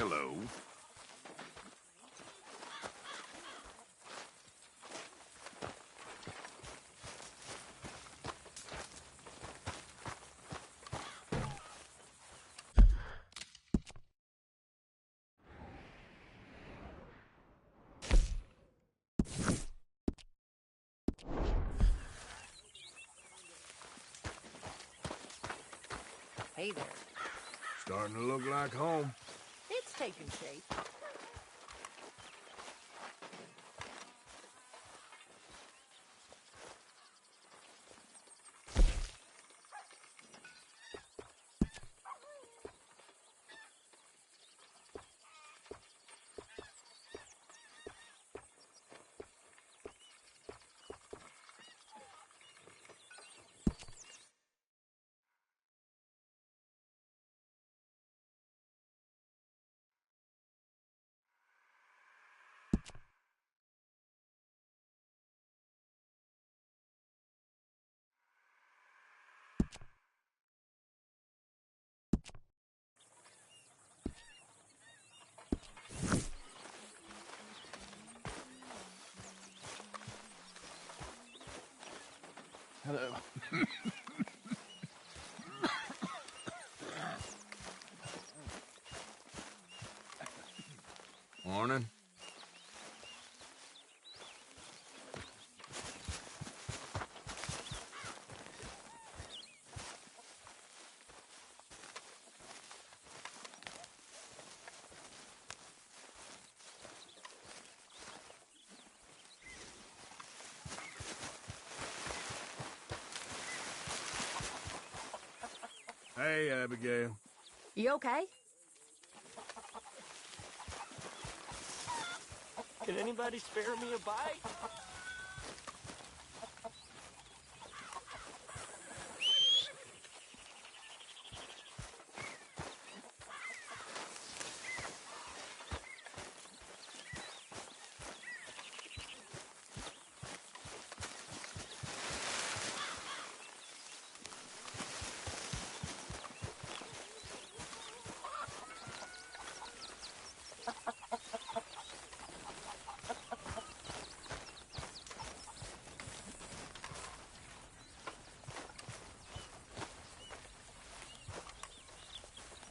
Hello. Hey there. Starting to look like home. It's taking shape. Hello. Morning. Hey, Abigail. You okay? Can anybody spare me a bite?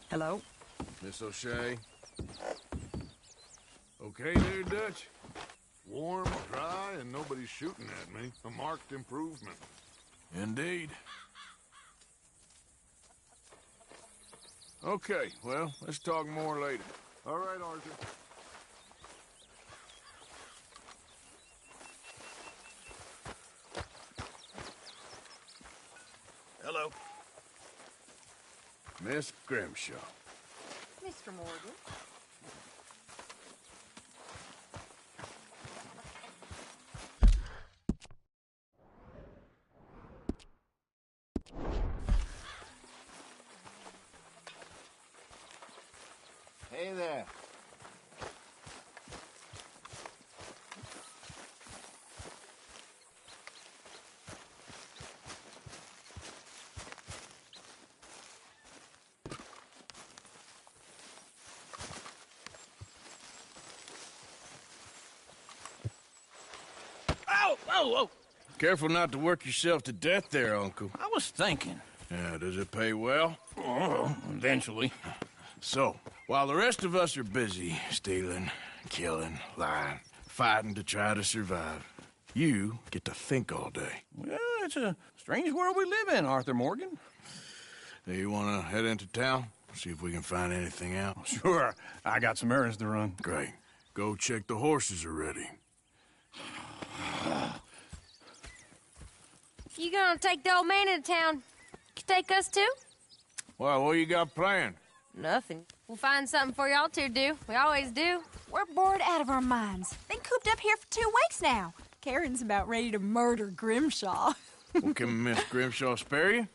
Hello? Miss O'Shea. Okay there, Dutch? Warm, dry, and nobody's shooting at me. A marked improvement. Indeed. Okay, well, let's talk more later. All right, Arthur. Hello. Miss Grimshaw. Mr. Morgan? Hey there. Oh, oh, oh. Careful not to work yourself to death there, Uncle. I was thinking. Yeah, does it pay well? Oh, eventually. So, while the rest of us are busy stealing, killing, lying, fighting to try to survive, you get to think all day. Well, it's a strange world we live in, Arthur Morgan. Do you want to head into town? See if we can find anything out? Sure. I got some errands to run. Great. Go check the horses are ready. If you gonna take the old man into town, you take us too? Well, what you got planned? Nothing. We'll find something for y'all to do. We always do. We're bored out of our minds. Been cooped up here for 2 weeks now. Karen's about ready to murder Grimshaw. Well, can Miss Grimshaw spare you?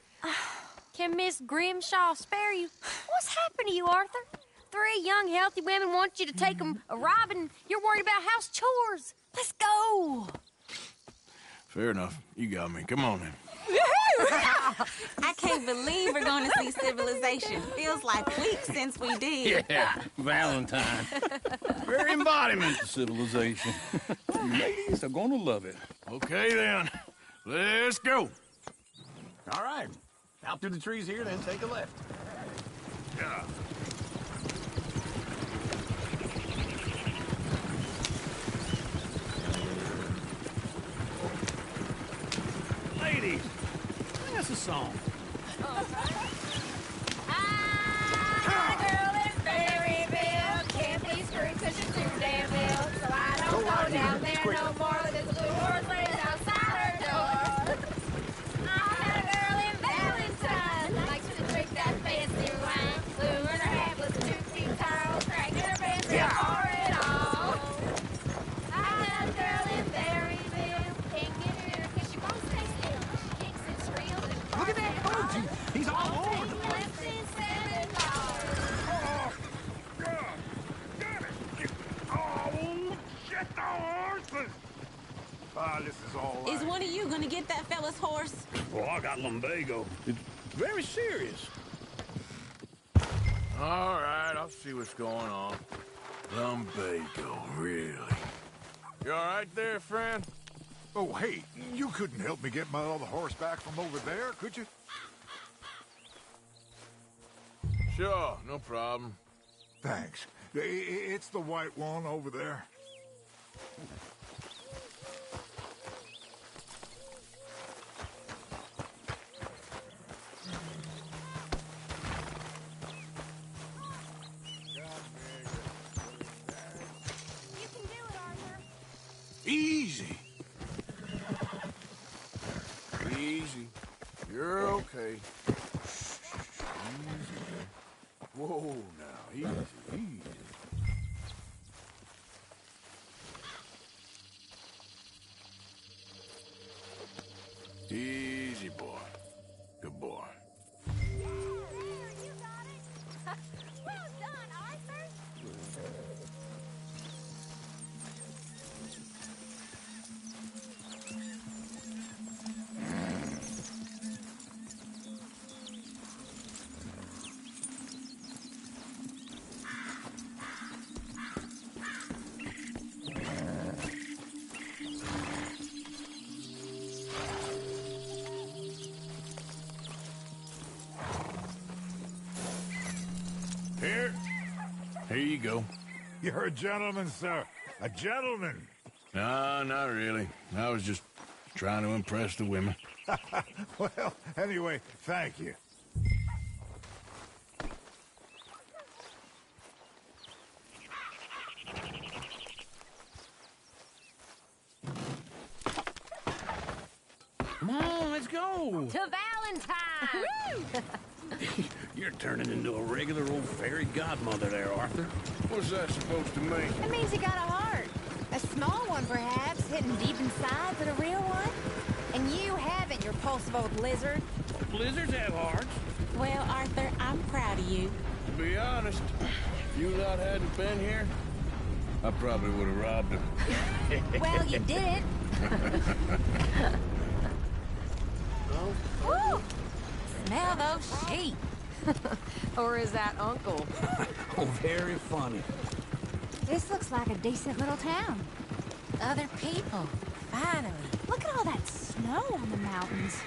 Can Miss Grimshaw spare you? What's happened to you, Arthur? 3 young, healthy women want you to take them a robbing. You're worried about house chores. Let's go. Fair enough. You got me. Come on, then. I can't believe we're going to see civilization. Feels like weeks since we did. Yeah, Valentine. Very embodiment of civilization. You ladies are gonna love it. Okay, then. Let's go. All right. Out through the trees here, then take a left. Yeah. Ladies, sing us a song. Girl in Berryville can't be screwed 'cause she's too damn built. So I don't go down there no more with this blue horse lays outside her door. I had a girl in Valentine likes to drink that fancy wine. Blue in her hat was 2 feet tall, cracked in her pants and pour it all. I had a girl in Berryville, can't get her 'cause she won't stay still. She kicks and squeals and Look at that buggy. He's all over the place. This is all Is one of you going to get that fella's horse? Well, I got lumbago. It's very serious. All right, I'll see what's going on. Lumbago, really? You all right there, friend? Oh, hey, you couldn't help me get my other horse back from over there, could you? Sure, no problem. Thanks. It's the white one over there. You can do it, Arthur. Easy. Easy. You're okay. Easy there. Whoa, now, easy, easy. Easy, boy. Good boy. You got it. Well done, Arthur. Here you go. You're a gentleman, sir. A gentleman. No, not really. I was just trying to impress the women. Well, anyway, thank you. Come on, let's go. To Valentine. You're turning into a regular old fairy godmother there, Arthur. What's that supposed to mean? It means you got a heart. A small one, perhaps, hidden deep inside, but a real one. And you haven't, you repulsive old lizard. Blizzards have hearts. Well, Arthur, I'm proud of you. To be honest, if you lot hadn't been here, I probably would have robbed him. Well, you did. Woo! Smell those sheep. Or is that Uncle? Oh, very funny. This looks like a decent little town. Other people. Finally. Look at all that snow on the mountains.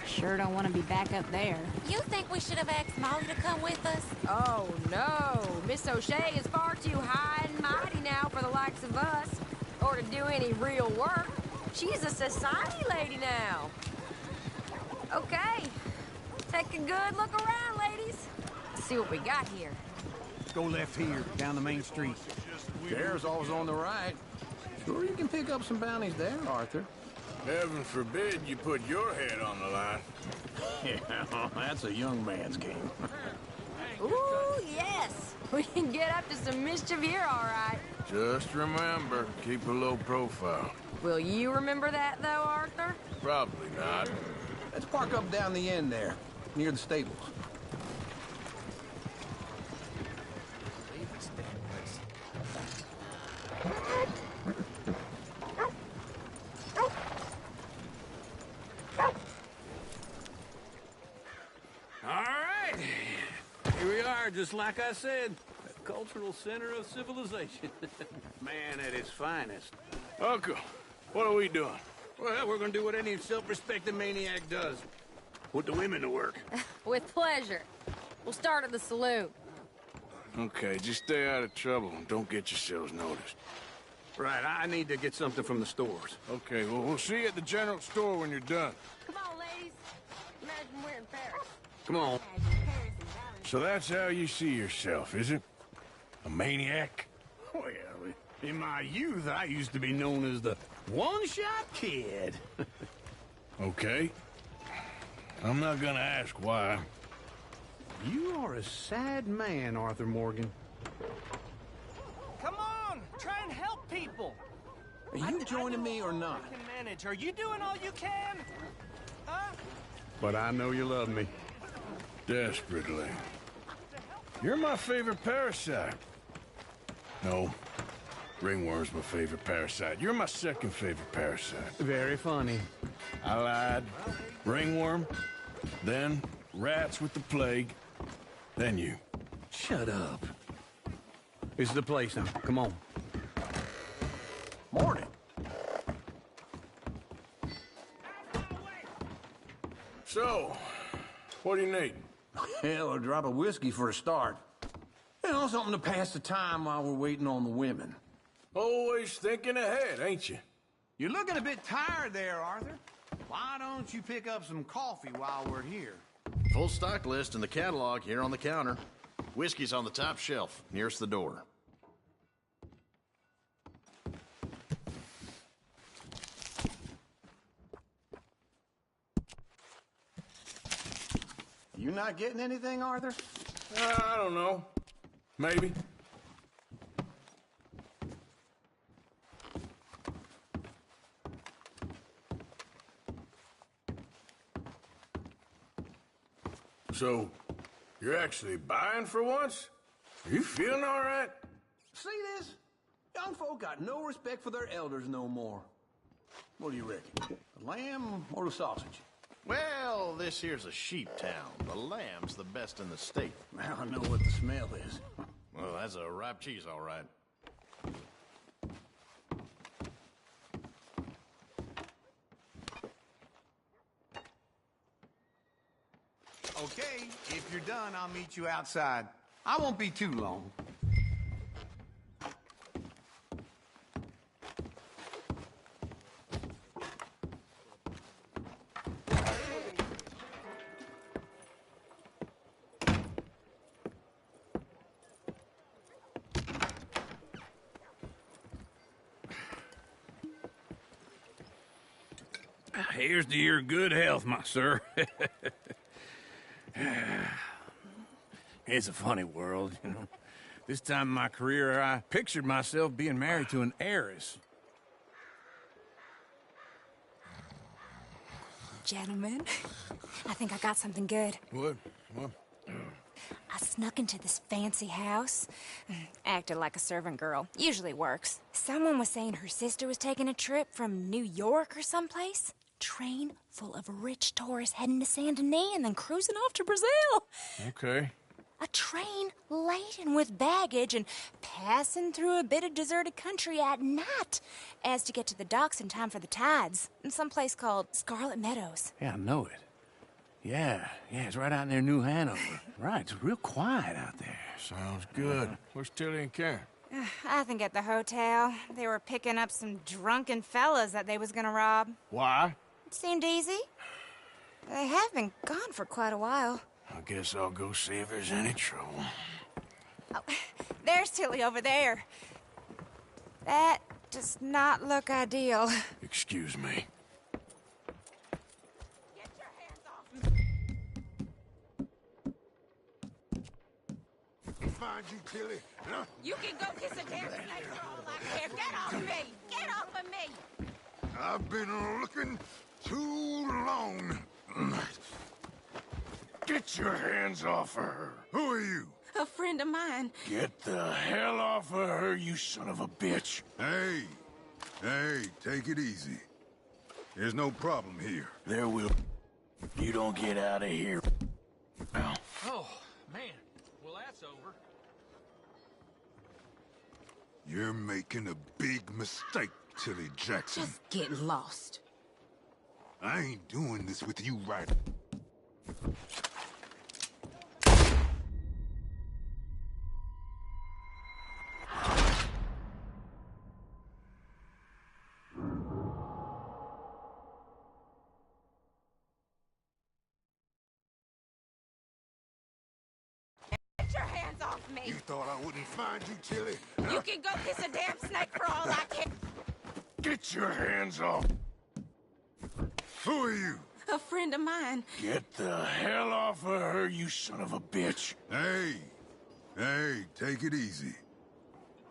Sure don't want to be back up there. You think we should have asked Molly to come with us? Oh, no. Miss O'Shea is far too high and mighty now for the likes of us. Or to do any real work. She's a society lady now. Okay. Take a good look around, ladies. Let's see what we got here. Go left here, down the main street. There's always on the right. Sure you can pick up some bounties there, Arthur. Heaven forbid you put your head on the line. Yeah, that's a young man's game. Ooh, yes. We can get up to some mischief here, all right. Just remember, keep a low profile. Will you remember that, though, Arthur? Probably not. Let's park up down the end there, near the stables. are, just like I said. A cultural center of civilization. Man at its finest. Uncle, what are we doing? Well, we're gonna do what any self-respecting maniac does. Put the women to work. With pleasure. We'll start at the saloon. Okay, just stay out of trouble and don't get yourselves noticed. Right, I need to get something from the stores. Okay, well, we'll see you at the general store when you're done. Come on, ladies. Imagine we're in Paris. Come on. So that's how you see yourself, is it? A maniac? Well, in my youth, I used to be known as the one-shot kid. Okay. I'm not gonna ask why. You are a sad man, Arthur Morgan. Come on, try and help people. Are you joining me or not? I can manage. Are you doing all you can? Huh? But I know you love me. Desperately. You're my favorite parasite. No. Ringworm's my favorite parasite. You're my second favorite parasite. Very funny. I lied. Ringworm, then rats with the plague, then you. Shut up. This is the place now. Come on. Morning. So, what do you need? Hell, a drop of whiskey for a start. You know, something to pass the time while we're waiting on the women. Always thinking ahead, ain't you? You're looking a bit tired there, Arthur. Why don't you pick up some coffee while we're here? Full stock list in the catalog here on the counter. Whiskey's on the top shelf, nearest the door. You not getting anything, Arthur? I don't know. Maybe. So, you're actually buying for once? Are you feeling all right? See this? Young folk got no respect for their elders no more. What do you reckon? The lamb or the sausage? Well, this here's a sheep town. The lamb's the best in the state. I know what the smell is. Well, that's a ripe cheese, all right. Okay, if you're done, I'll meet you outside. I won't be too long. Here's to your good health, my sir. It's a funny world, you know. This time in my career, I pictured myself being married to an heiress. Gentlemen, I think I got something good. What? I snuck into this fancy house. Acted like a servant girl. Usually works. Someone was saying her sister was taking a trip from New York or someplace. Train full of rich tourists heading to Saint Denis and then cruising off to Brazil. Okay. A train laden with baggage and passing through a bit of deserted country at night as to get to the docks in time for the tides in some place called Scarlet Meadows. Yeah, I know it. Yeah, it's right out near New Hanover. Right, it's real quiet out there. Sounds good. Where's Tilly and Karen? I think at the hotel. They were picking up some drunken fellas that they was gonna rob. Why? It seemed easy. They have been gone for quite a while. I guess I'll go see if there's any trouble. Oh, there's Tilly over there. That does not look ideal. Excuse me. Get your hands off me. Find you, Tilly. Huh? You can go kiss a damn snake for all I care. Get off me! Get off of me! I've been looking too long. Get your hands off of her. Who are you? A friend of mine. Get the hell off of her, you son of a bitch. Hey, take it easy. There's no problem here. There will. You don't get out of here. Now. Oh, man. Well, that's it's over. You're making a big mistake, Tilly Jackson. Just get lost. I ain't doing this with you right. Get your hands off me! You thought I wouldn't find you, Tilly? You can go kiss a damn snake for all I care. Get your hands off. Who are you? A friend of mine. Get the hell off of her, you son of a bitch. Hey, take it easy.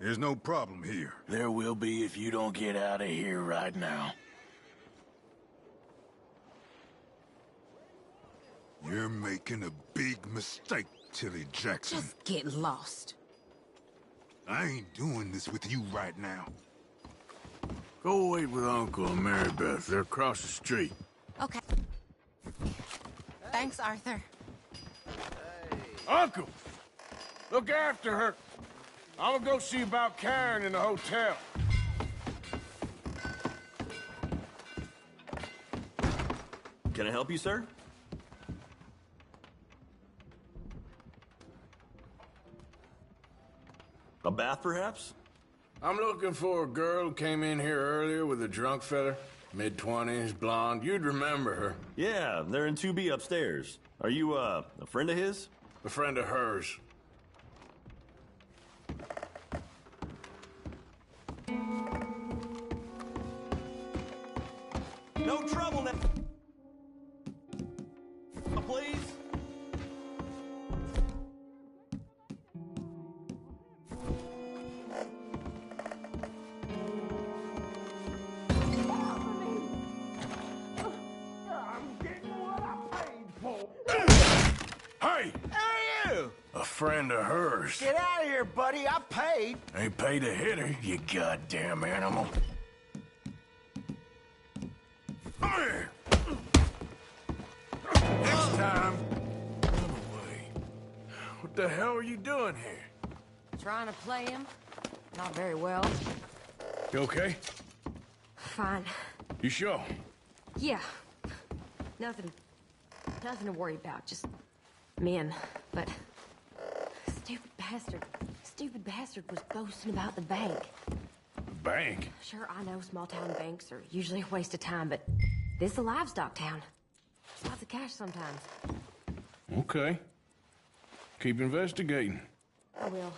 There's no problem here. There will be if you don't get out of here right now. You're making a big mistake, Tilly Jackson. Just get lost. I ain't doing this with you right now. Go wait with Uncle and Mary Beth. They're across the street. Okay. Thanks, Arthur. Uncle! Look after her. I'm gonna go see about Karen in the hotel. Can I help you, sir? A bath, perhaps? I'm looking for a girl who came in here earlier with a drunk fella. Mid-20s, blonde. You'd remember her. Yeah, they're in 2B upstairs. Are you, a friend of his? A friend of hers. No trouble now. Please? Hey! Who are you? A friend of hers. Get out of here, buddy. I paid. Ain't paid to hit her, you goddamn animal. Come here! Next time, run away. What the hell are you doing here? Trying to play him? Not very well. You okay? Fine. You sure? Yeah. Nothing to worry about. Just men. But stupid bastard was boasting about the bank. The bank? Sure, I know small town banks are usually a waste of time, but this is a livestock town. There's lots of cash sometimes. Okay. Keep investigating. I will.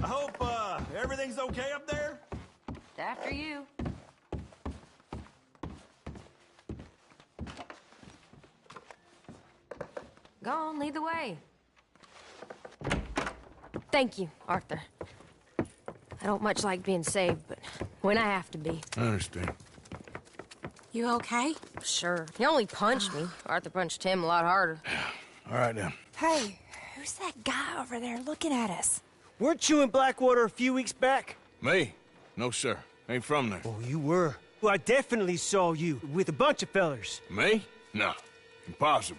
I hope, everything's okay up there? After you. Go on, lead the way. Thank you, Arthur. I don't much like being saved, but when I have to be. I understand. You okay? Sure. He only punched me. Arthur punched him a lot harder. All right, then. Hey, who's that guy over there looking at us? Weren't you in Blackwater a few weeks back? Me? No, sir. Ain't from there. Oh, you were. Well, I definitely saw you with a bunch of fellers. Me? No. Impossible.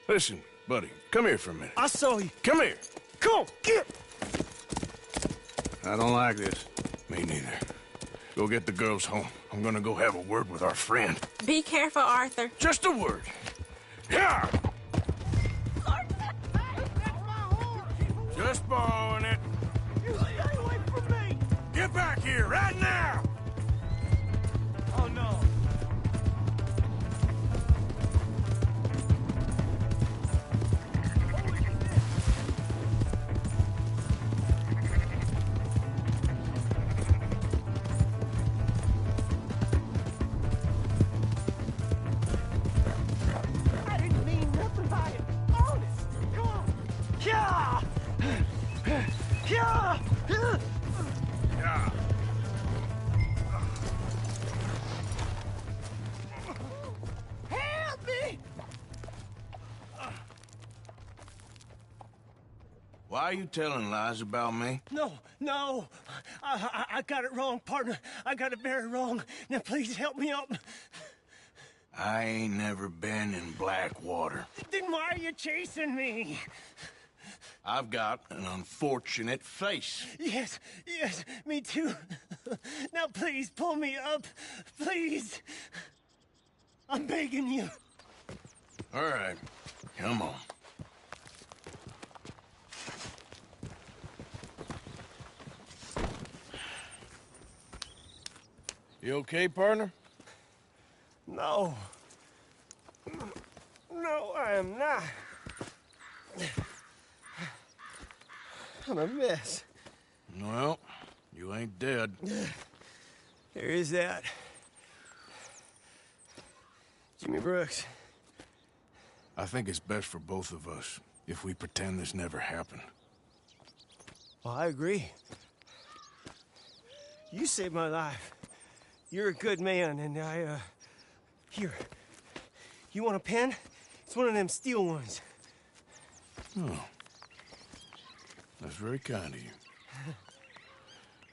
Listen, buddy, come here for a minute. I saw you. Come here. Come on, get! I don't like this. Me neither. Go get the girls home. I'm gonna go have a word with our friend. Be careful, Arthur. Just a word. Yeah! Just borrowing it. You stay away from me! Get back here, right now! Oh, no. Why are you telling lies about me? No. I got it wrong, partner. I got it very wrong. Now, please help me up. I ain't never been in Blackwater. Then why are you chasing me? I've got an unfortunate face. Yes, me too. Now, please, pull me up. Please. I'm begging you. All right, come on. You okay, partner? No. No, I am not. I'm a mess. Well, you ain't dead. There is that. Jimmy Brooks. I think it's best for both of us if we pretend this never happened. Well, I agree. You saved my life. You're a good man, and Here. You want a pen? It's one of them steel ones. Oh. That's very kind of you.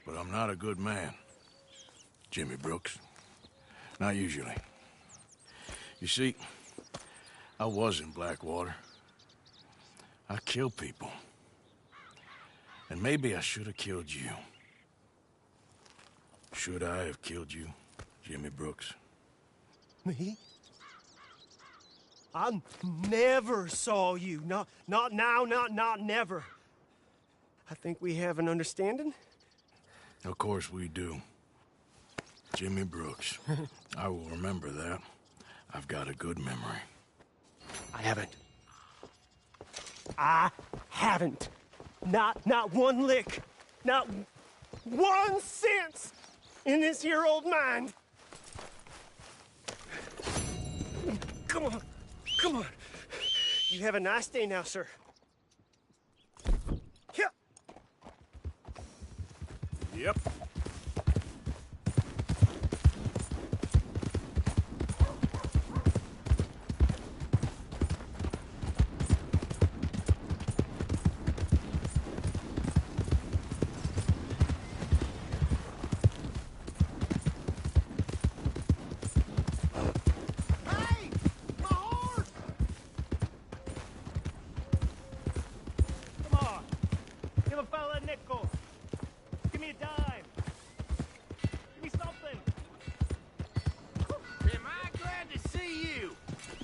But I'm not a good man, Jimmy Brooks. Not usually. You see, I was in Blackwater. I kill people. And maybe I should have killed you. Should I have killed you, Jimmy Brooks? Me? I never saw you. Not now, not never. I think we have an understanding. Of course we do. Jimmy Brooks. I will remember that. I've got a good memory. I haven't. Not one lick. Not 1 cent in this here old mind. Come on. You have a nice day now, sir. Here. Yep.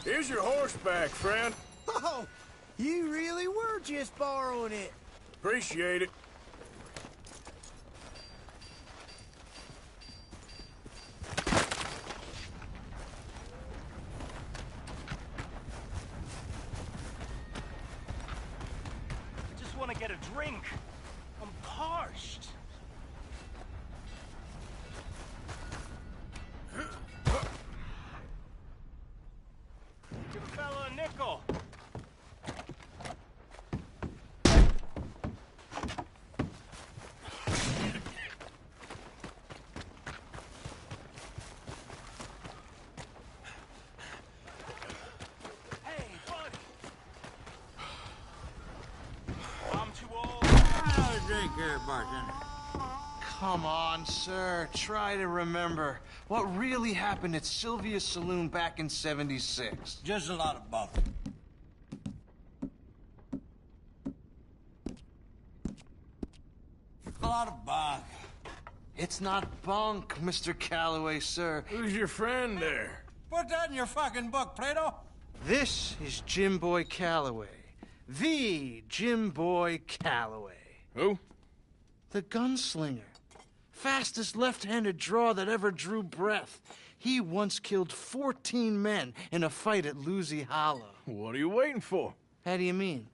Here's your horseback, friend. Oh, you really were just borrowing it. Appreciate it. I just want to get a drink. I'm parched. Give a fella a nickel. Hey, buddy. I'm too old. Drink here, bartender. Come on, sir. Try to remember what really happened at Sylvia's Saloon back in '76. Just a lot of bunk. A lot of bunk. It's not bunk, Mr. Calloway, sir. Who's your friend there? Put that in your fucking book, Plato. This is Jim Boy Calloway. The Jim Boy Calloway. Who? The gunslinger. Fastest left-handed draw that ever drew breath. He once killed 14 men in a fight at Lucy Hollow. What are you waiting for? How do you mean?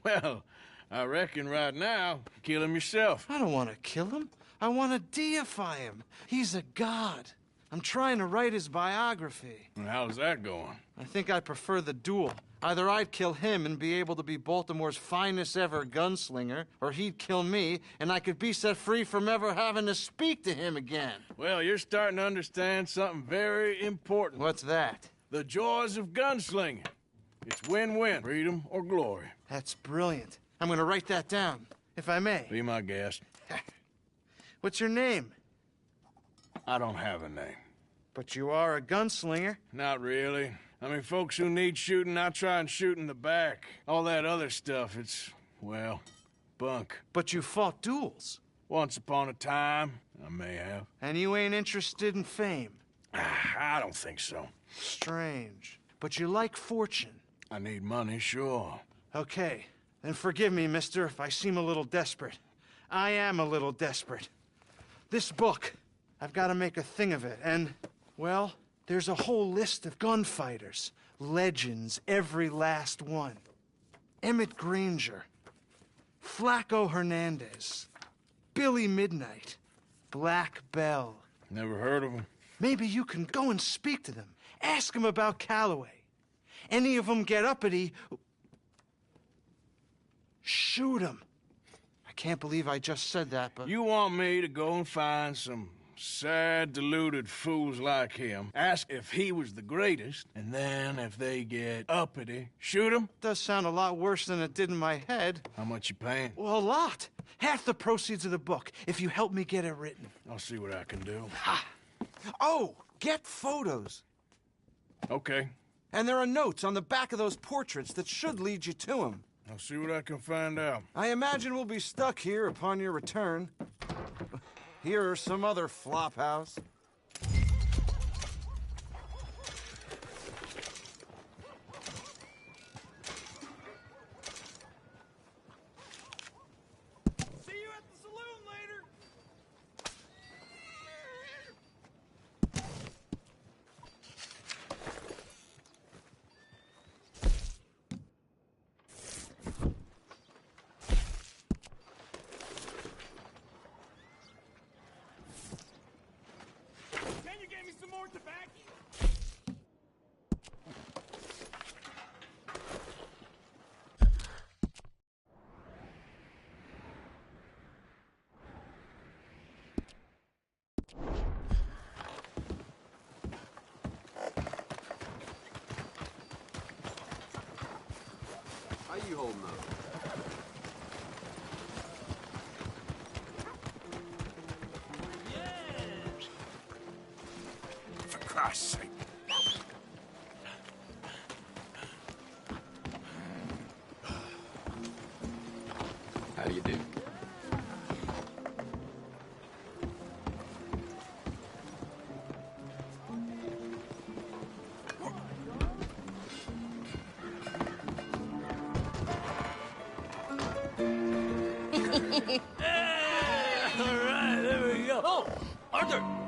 Well, I reckon right now, kill him yourself. I don't want to kill him. I want to deify him. He's a god. I'm trying to write his biography. And how's that going? I think I prefer the duel. Either I'd kill him and be able to be Baltimore's finest ever gunslinger, or he'd kill me and I could be set free from ever having to speak to him again. Well, you're starting to understand something very important. What's that? The joys of gunslinging. It's win-win, freedom or glory. That's brilliant. I'm gonna write that down, if I may. Be my guest. What's your name? I don't have a name. But you are a gunslinger. Not really. I mean, folks who need shooting, I try and shoot in the back. All that other stuff, it's, well, bunk. But you fought duels. Once upon a time, I may have. And you ain't interested in fame. I don't think so. Strange. But you like fortune. I need money, sure. Okay. Then forgive me, mister, if I seem a little desperate. I am a little desperate. This book, I've got to make a thing of it, and, well, there's a whole list of gunfighters. Legends, every last one. Emmett Granger. Flaco Hernandez. Billy Midnight. Black Bell. Never heard of them. Maybe you can go and speak to them. Ask them about Calloway. Any of them get uppity, shoot them. I can't believe I just said that, but... You want me to go and find some sad, deluded fools like him, ask if he was the greatest, and then if they get uppity, shoot him? Does sound a lot worse than it did in my head. How much you paying? Well, a lot. Half the proceeds of the book, if you help me get it written. I'll see what I can do. Ha! Oh, get photos. Okay. And there are notes on the back of those portraits that should lead you to him. I'll see what I can find out. I imagine we'll be stuck here upon your return. Here are some other flophouse. How you holding up? For Christ's sake. How do you do?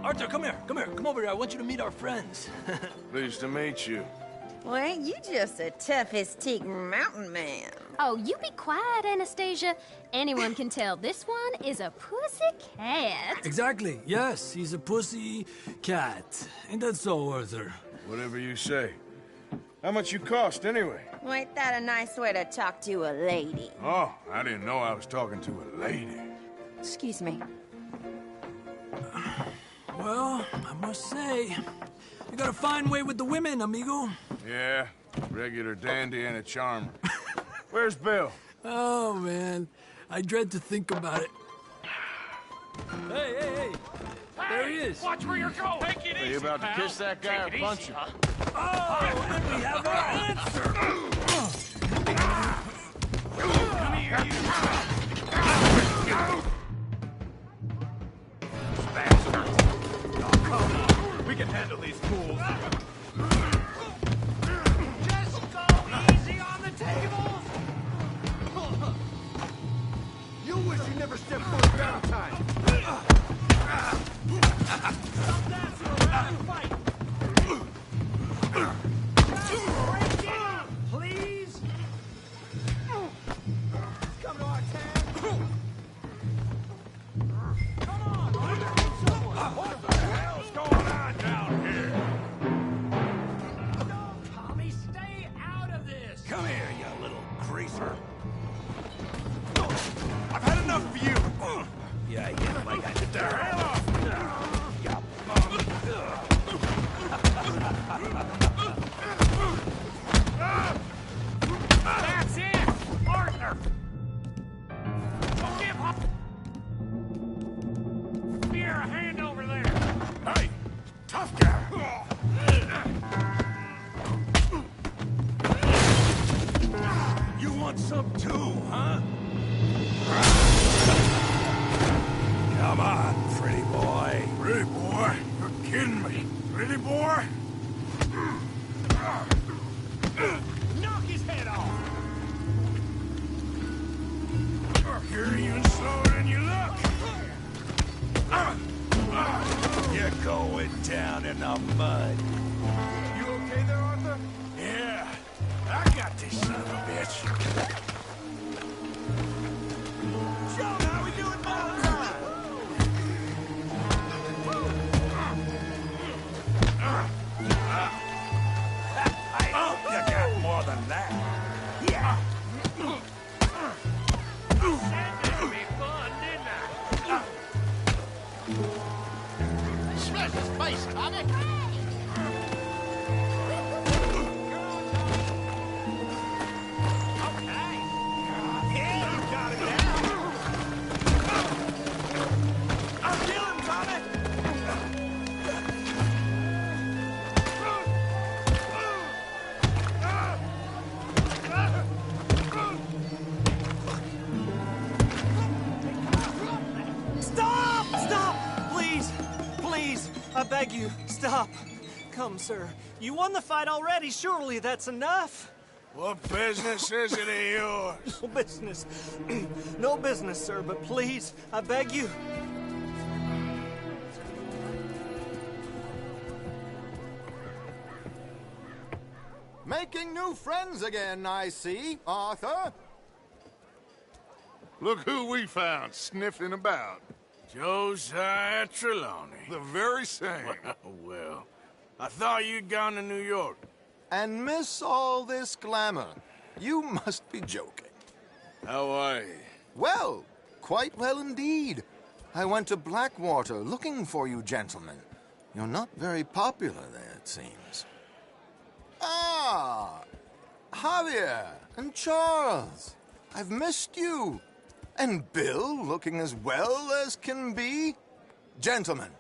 Arthur, come here. Come over here. I want you to meet our friends. Pleased to meet you. Well, ain't you just a tough-as-teak mountain man? Oh, you be quiet, Anastasia. Anyone can tell this one is a pussy cat. Exactly. Yes, he's a pussy cat. Ain't that so, Arthur? Whatever you say. How much you cost, anyway? Well, ain't that a nice way to talk to a lady? Oh, I didn't know I was talking to a lady. Excuse me. Well, I must say, you got a fine way with the women, amigo. Yeah, regular dandy and a charmer. Where's Bill? Oh, man. I dread to think about it. Hey! There he is. Watch where you're going. Take it easy, Are you about to pal. kiss that guy or punch him? Oh, and we have our answer. Come here, you. We can handle these fools. Just go easy on the tables! You wish you never stepped foot in Valentine. Stop dancing around and fight! Just break it, please! Come to our town! Come on, What the hell's going on down here? no, Tommy, stay out of this! Come here, you little greaser. I've had enough of you. Yeah, I got you down. going down in the mud. You okay there, Arthur? Yeah, I got this son of a bitch. John, how we doing now? I hope you got more than that. Yeah. That did be fun, didn't I? Smash his face, Tommy! Stop! Stop! Please! Please! I beg you, stop. Come, sir. You won the fight already. Surely that's enough. What business is it of yours? No business. No business, sir, but please, I beg you. Making new friends again, I see, Arthur. Look who we found sniffing about. Josiah Trelawney. The very same. Well, I thought you'd gone to New York. And miss all this glamour. You must be joking. How are you? Well, quite well indeed. I went to Blackwater looking for you gentlemen. You're not very popular there, it seems. Ah, Javier and Charles. I've missed you. And Bill looking as well as can be. Gentlemen,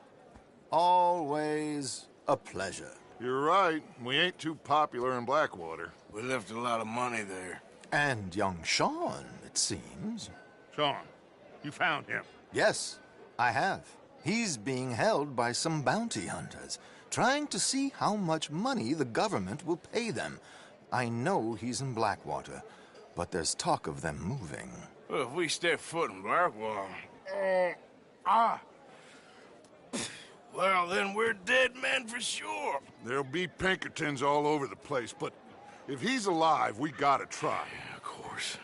always a pleasure. You're right. We ain't too popular in Blackwater. We left a lot of money there. And young Sean, it seems. Sean, you found him? Yes, I have. He's being held by some bounty hunters, trying to see how much money the government will pay them. I know he's in Blackwater, but there's talk of them moving. Well, if we step foot in Blackwater... well, then we're dead men for sure. There'll be Pinkertons all over the place, but if he's alive, we gotta try. Yeah, of course.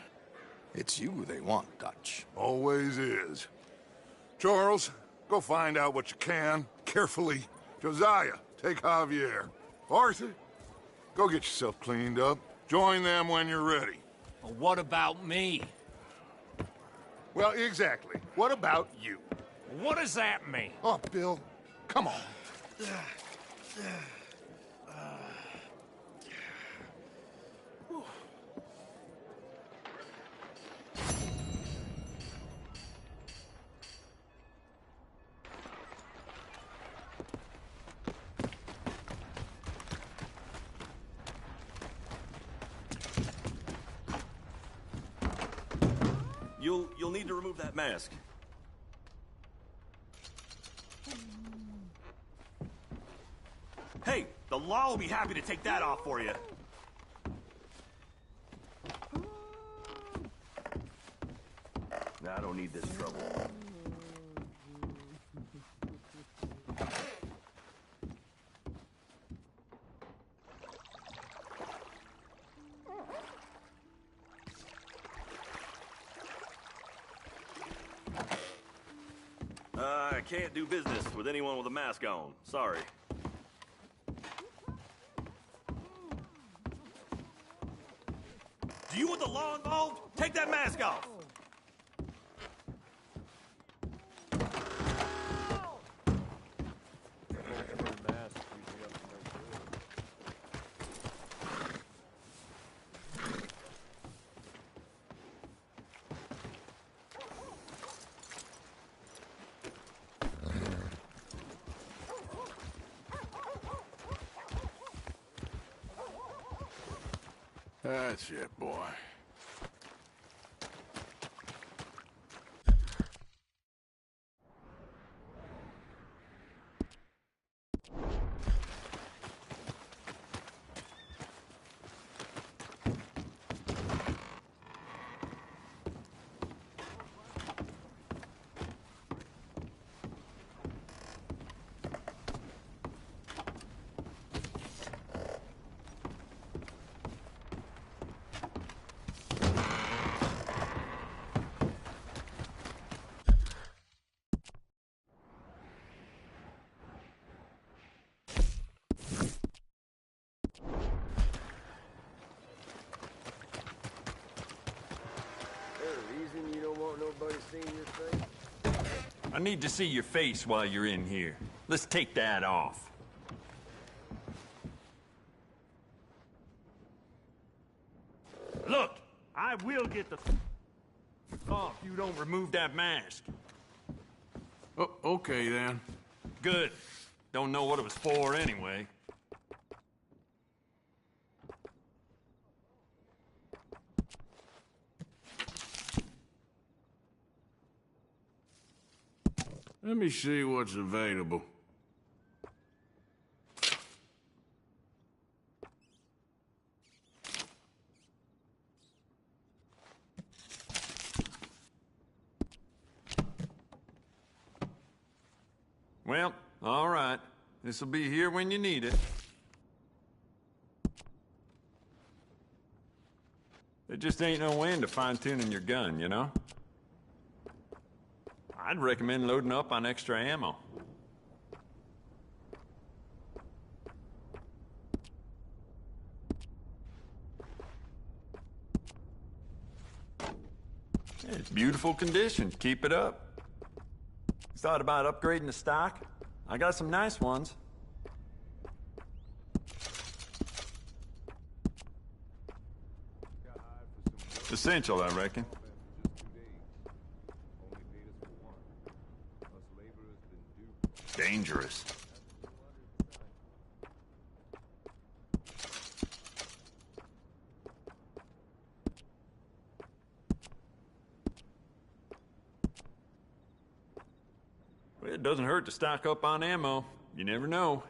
It's you they want, Dutch. Always is. Charles, go find out what you can, carefully. Josiah, take Javier. Arthur, go get yourself cleaned up. Join them when you're ready. Well, what about me? Well, exactly. What about you? What does that mean? Oh, Bill, come on. You'll need to remove that mask. Hey, the law will be happy to take that off for you. I don't need this trouble. I can't do business with anyone with a mask on. Sorry. Do you want the law involved? Take that mask off! That's it, boy. Nobody seen your face? I need to see your face while you're in here. Let's take that off. Look, I will get the off if you don't remove that mask. Oh, okay, then. Good. Don't know what it was for anyway. Let me see what's available. Well, all right. This'll be here when you need it. There just ain't no end to fine-tuning your gun, you know? I'd recommend loading up on extra ammo. It's beautiful condition. Keep it up. You thought about upgrading the stock? I got some nice ones. Essential, I reckon. Dangerous. Well, it doesn't hurt to stock up on ammo. You never know.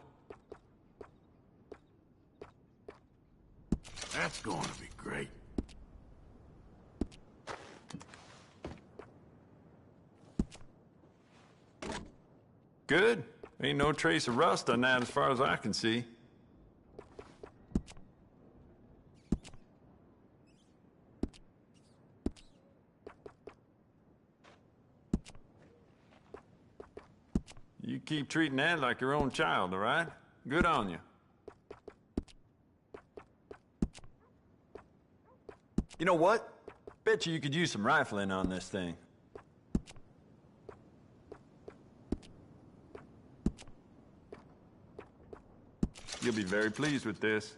That's going to be great. Good. Ain't no trace of rust on that as far as I can see. You keep treating that like your own child, all right? Good on you. You know what? Bet you could use some rifling on this thing. You'll be very pleased with this.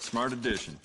Smart addition.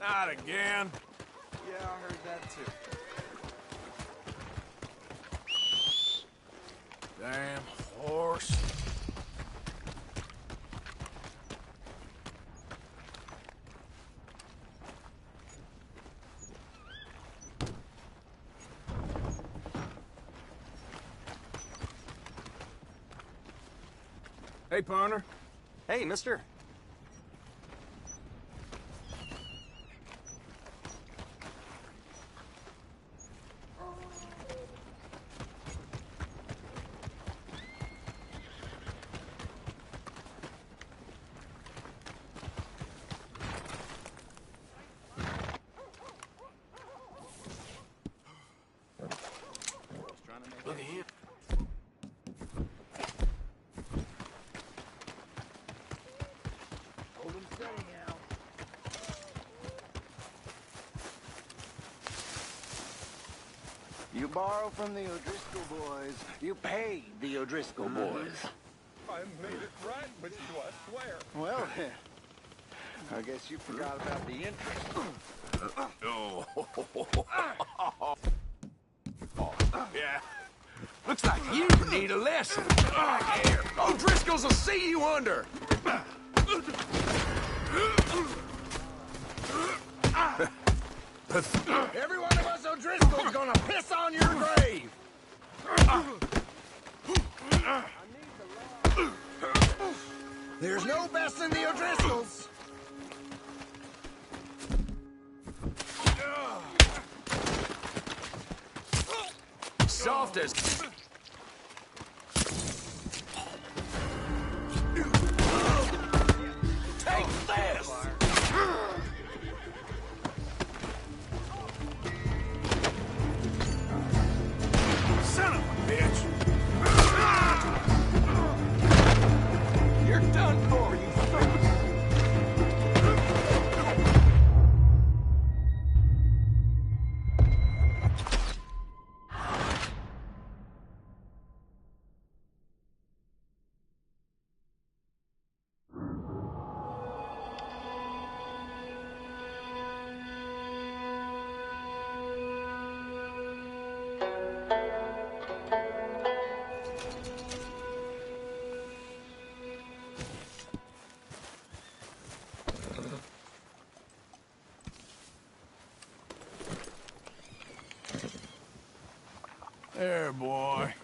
Not again. Yeah, I heard that too. Damn horse. Hey, partner. Hey, mister. Look at him. You borrow from the O'Driscoll boys. You pay the O'Driscoll boys. I made it right with you, I swear. Well, I guess you forgot about the interest. Yeah. Looks like you need a lesson. Here. O'Driscolls will see you under. Every one of us O'Driscoll's gonna piss on your grave! There's no besting the O'Driscolls! Soft as... Take this! Son of a bitch! You're done for, you son. There, boy.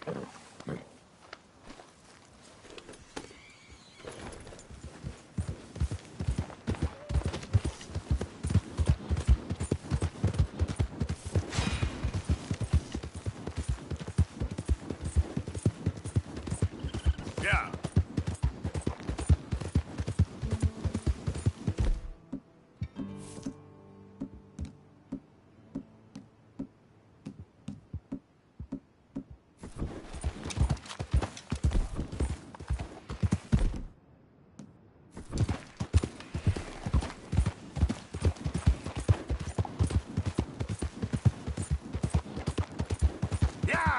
Yeah.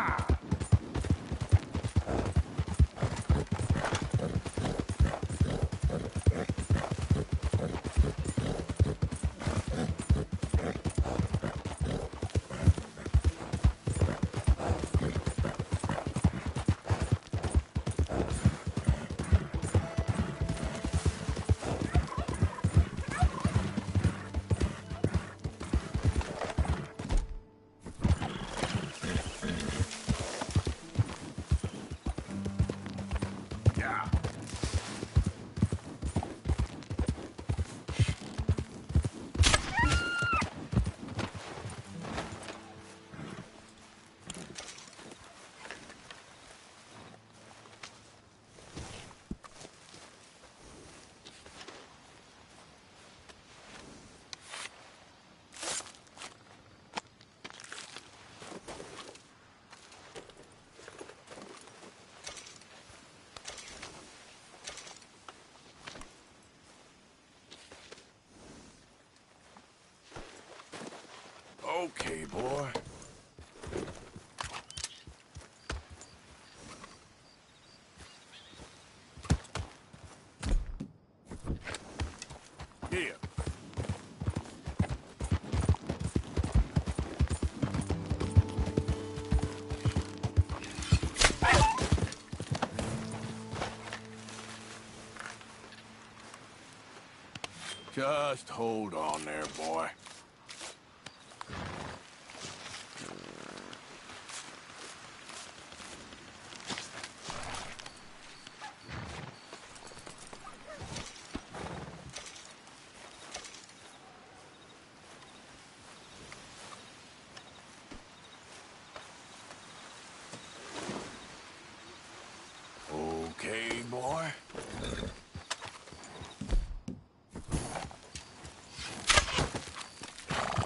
Okay, boy. Yeah. Just hold on there, boy. Okay, boy.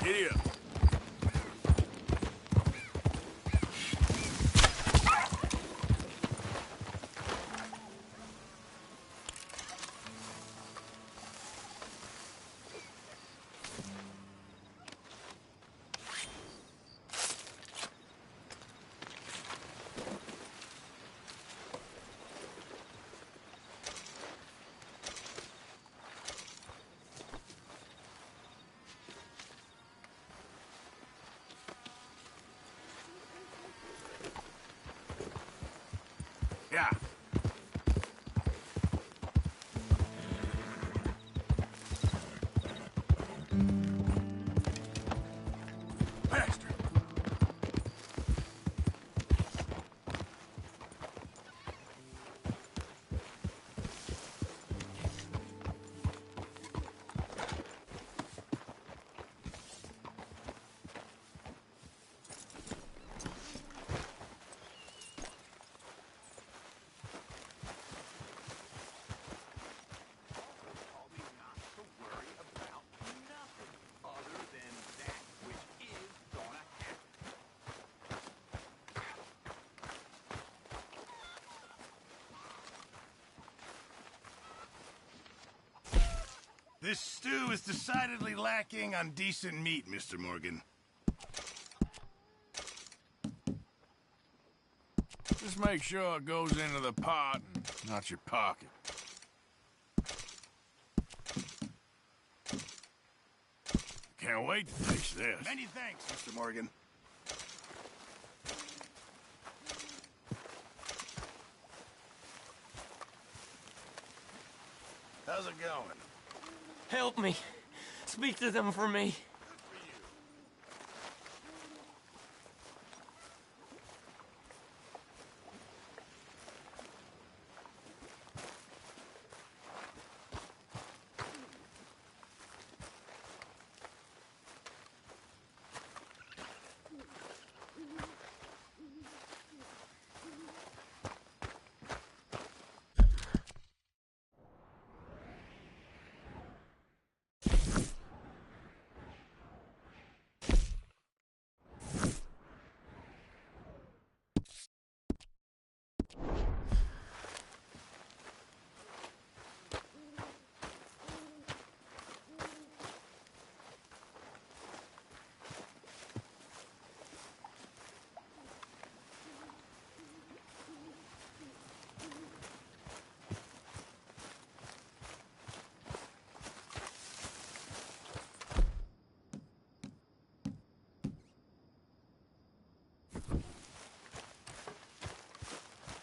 Giddy up. Yeah. Bastard. This stew is decidedly lacking on decent meat, Mr. Morgan. Just make sure it goes into the pot and not your pocket. Can't wait to taste this. Many thanks, Mr. Morgan. How's it going? Help me. Speak to them for me.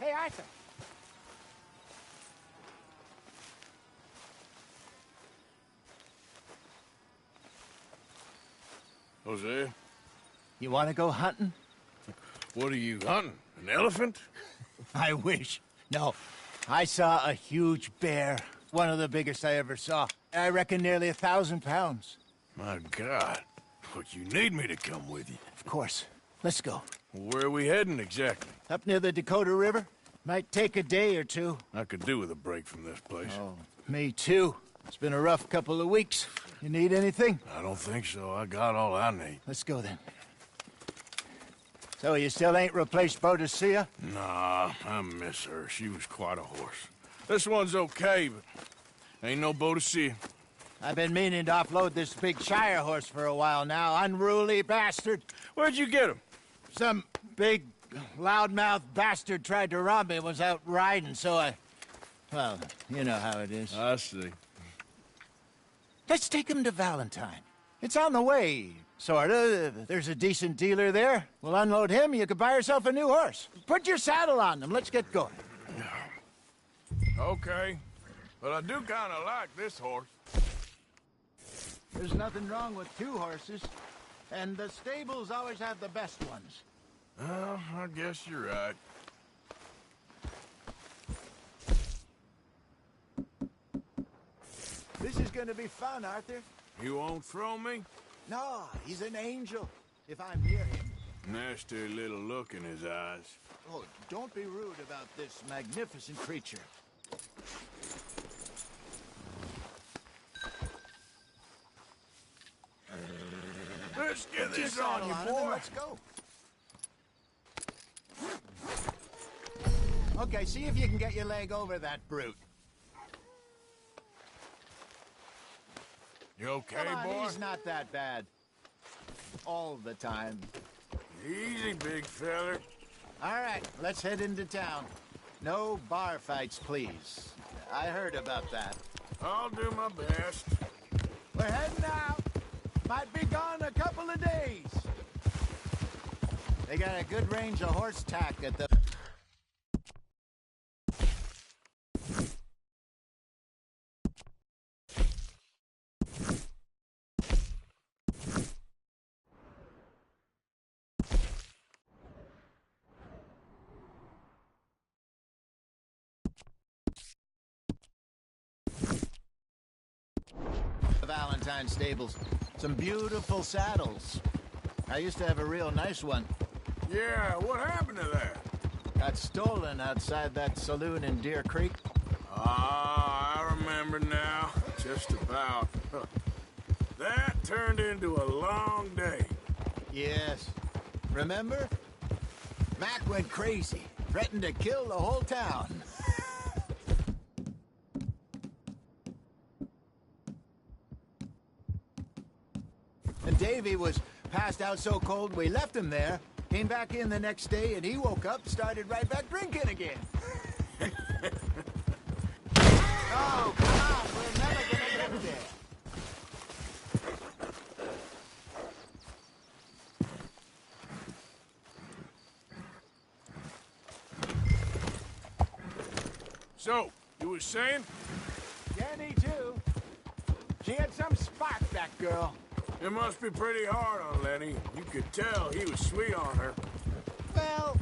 Hey, Arthur. Jose? You want to go hunting? What are you hunting? An elephant? I wish. No. I saw a huge bear. One of the biggest I ever saw. I reckon nearly 1,000 pounds. My God. But you need me to come with you. Of course. Let's go. Where are we heading exactly? Up near the Dakota River. Might take a day or two. I could do with a break from this place. Oh, me too. It's been a rough couple of weeks. You need anything? I don't think so. I got all I need. Let's go then. So you still ain't replaced Boadicea? Nah, I miss her. She was quite a horse. This one's okay, but ain't no Boadicea. I've been meaning to offload this big Shire horse for a while now. Unruly bastard. Where'd you get him? Some big, loudmouth bastard tried to rob me and was out riding, so I... Well, you know how it is. I see. Let's take him to Valentine. It's on the way, sorta. There's a decent dealer there. We'll unload him, you could buy yourself a new horse. Put your saddle on them, let's get going. Okay, but I do kinda like this horse. There's nothing wrong with two horses, and the stables always have the best ones. Well, I guess you're right. This is gonna be fun, Arthur. You won't throw me? No, he's an angel, if I'm near him. Nasty little look in his eyes. Oh, don't be rude about this magnificent creature. Let's get this on you, boy. Let's go. Okay, see if you can get your leg over that brute. You okay, Come on, boy? he's not that bad. All the time. Easy, big feller. All right, let's head into town. No bar fights, please. I heard about that. I'll do my best. We're heading out. Might be gone a couple of days. They got a good range of horse tack at the Valentine stables. Some beautiful saddles. I used to have a real nice one. Yeah, what happened to that? Got stolen outside that saloon in Deer Creek. Ah, I remember now. Just about. That turned into a long day. Yes. Remember? Mac went crazy, threatened to kill the whole town. And Davy was passed out so cold we left him there, came back in the next day, and he woke up, started right back drinking again. Oh, come on, we're never gonna get there. So, you were saying? Jenny, too. She had some spark, that girl. It must be pretty hard on Lenny. You could tell he was sweet on her. Well,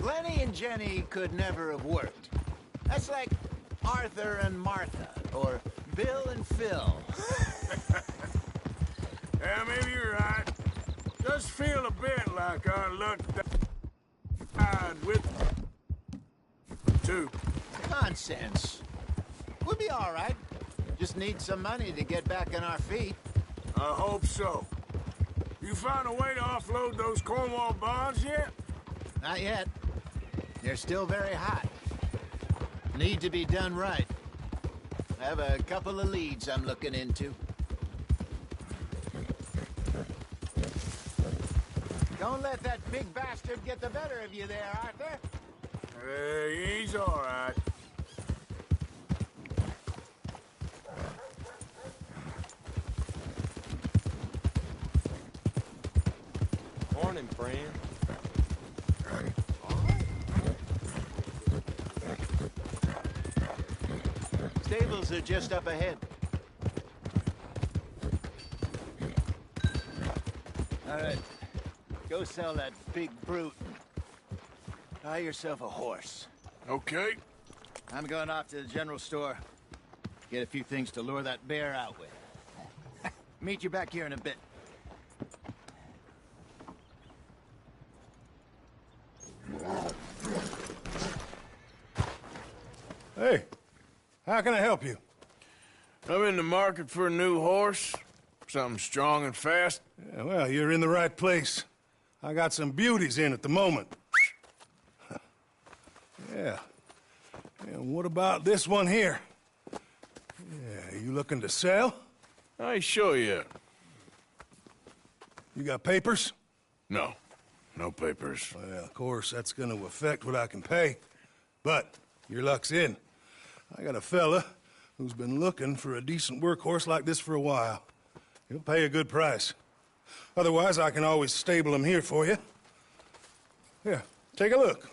Lenny and Jenny could never have worked. That's like Arthur and Martha, or Bill and Phil. Yeah, maybe you're right. Does feel a bit like our luck died with too. Nonsense. We'll be all right. Just need some money to get back on our feet. I hope so. You found a way to offload those Cornwall bonds yet? Not yet. They're still very hot. Need to be done right. I have a couple of leads I'm looking into. Don't let that big bastard get the better of you there, Arthur. He's all right. Morning, friend. Stables are just up ahead. All right. Go sell that big brute. Buy yourself a horse. Okay. I'm going off to the general store. Get a few things to lure that bear out with. Meet you back here in a bit. Hey, how can I help you? I'm in the market for a new horse. Something strong and fast. Yeah, well, you're in the right place. I got some beauties in at the moment. Yeah. And what about this one here? Yeah, you looking to sell? I show you. You got papers? No. No papers. Well, of course, that's gonna affect what I can pay. But your luck's in. I got a fella who's been looking for a decent workhorse like this for a while. He'll pay a good price. Otherwise, I can always stable him here for you. Here, take a look.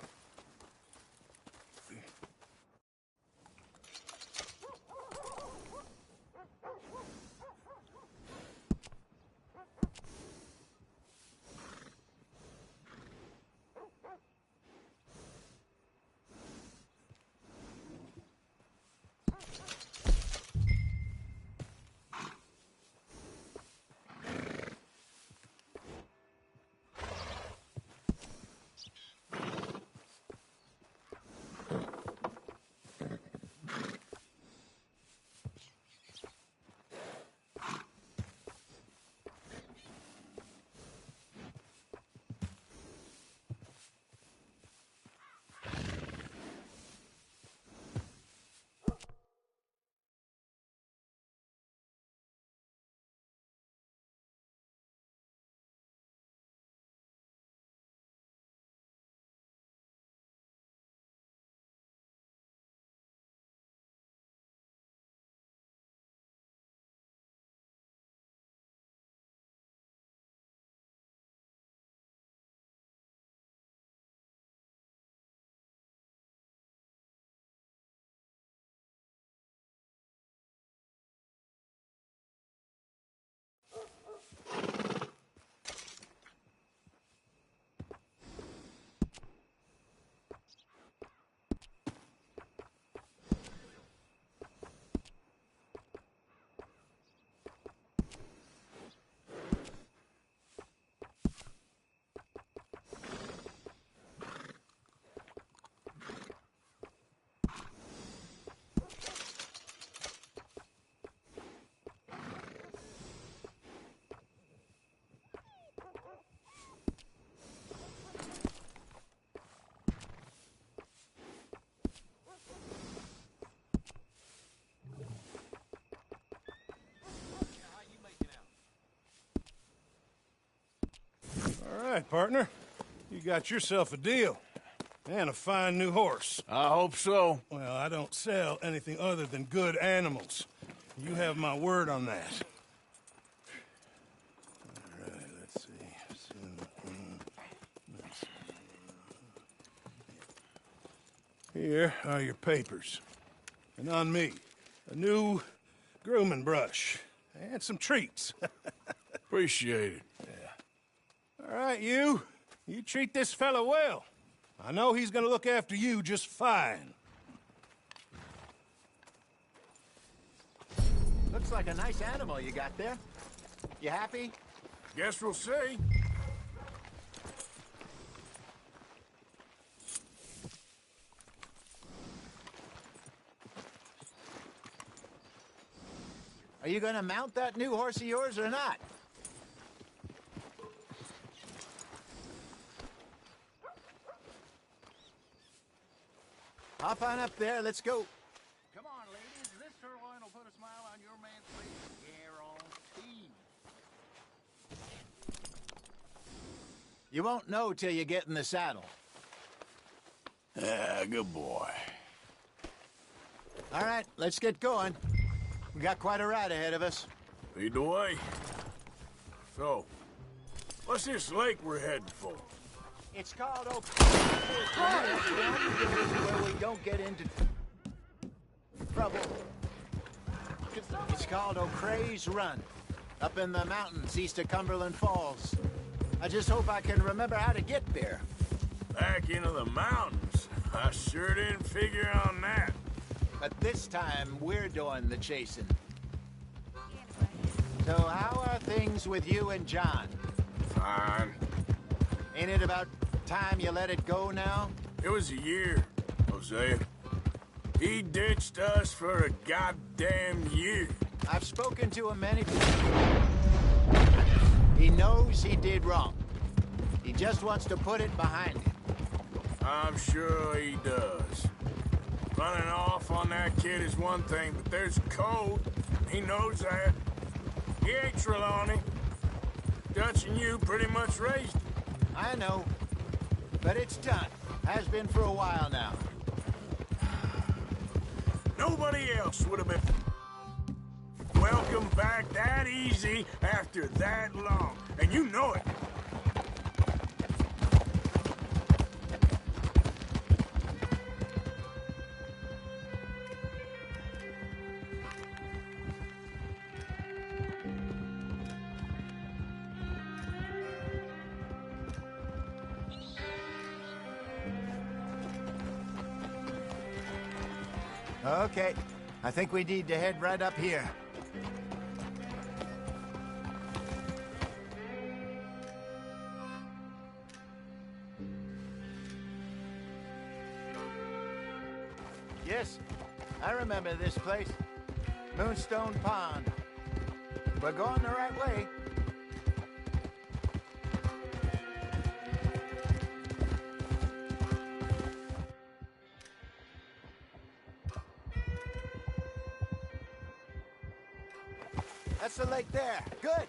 partner. You got yourself a deal. And a fine new horse. I hope so. Well, I don't sell anything other than good animals. You have my word on that. All right, let's see. Here are your papers. And on me, a new grooming brush. And some treats. Appreciate it. Yeah. All right, you. You treat this fella well. I know he's gonna look after you just fine. Looks like a nice animal you got there. You happy? Guess we'll see. Are you gonna mount that new horse of yours or not? Hop on up there, let's go. Come on, ladies. This sirloin will put a smile on your man's face. Guaranteed. You won't know till you get in the saddle. Yeah, good boy. All right, let's get going. We got quite a ride ahead of us. Lead the way. So, what's this lake we're heading for? It's called where we don't get into trouble. It's called O'Creagh's Run, up in the mountains east of Cumberland Falls. I just hope I can remember how to get there. Back into the mountains? I sure didn't figure on that. But this time, we're doing the chasing. So how are things with you and John? Fine. Ain't it about time you let it go now? It was a year, Hosea. He ditched us for a goddamn year. I've spoken to him many times. He knows he did wrong. He just wants to put it behind him. I'm sure he does. Running off on that kid is one thing, but there's code. He knows that. He ain't Trelawney. Dutch and you pretty much raised him. I know. But it's done. Has been for a while now. Nobody else would have been welcome back that easy after that long. And you know it. Okay. I think we need to head right up here. Yes, I remember this place. Moonstone Pond. We're going the right way. That's the lake there. Good.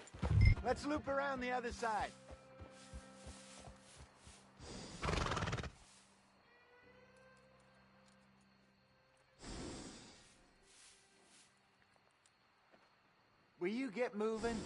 Let's loop around the other side. Will you get moving?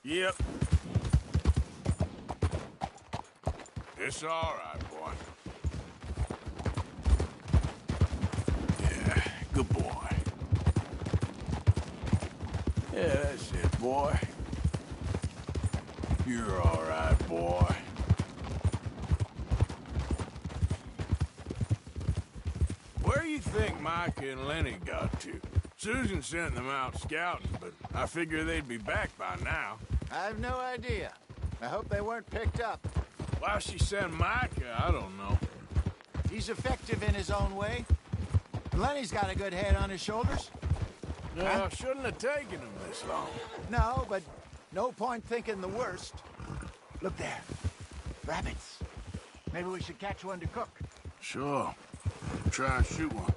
Yep. It's all right, boy. Yeah, good boy. Yeah, that's it, boy. You're all right, boy. Where you think Mike and Lenny got to? Susan sent them out scouting, but I figure they'd be back by now. I have no idea. I hope they weren't picked up. Why she sent Micah, I don't know. He's effective in his own way. Lenny's got a good head on his shoulders. No, Huh? shouldn't have taken him this long. No, but no point thinking the worst. Look there. Rabbits. Maybe we should catch one to cook. Sure. Try and shoot one.